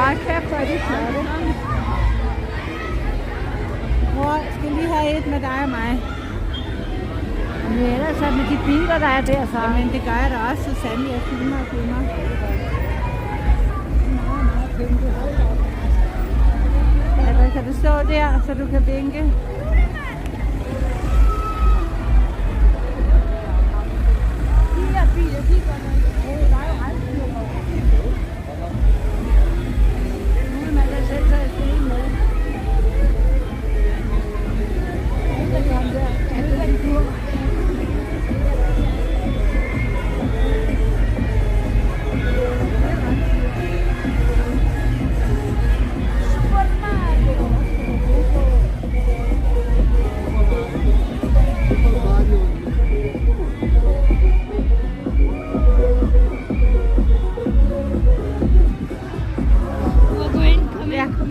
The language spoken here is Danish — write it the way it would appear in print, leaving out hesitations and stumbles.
Ej, kæft, hvor er det flotte. Mor, skal lige have et med dig og mig? Men ellers er med de biler, der er der, så. Jamen, det gør jeg da også, Susanne. Jeg filmer og filmer. Ja, kan du stå der, så du kan vinke? De her biler, de går der. Der er jo ret styr på. Nu vil man da selv tage afsted med. Det er godt der. Det er de tur. We'll go in, come in. Ja, kom.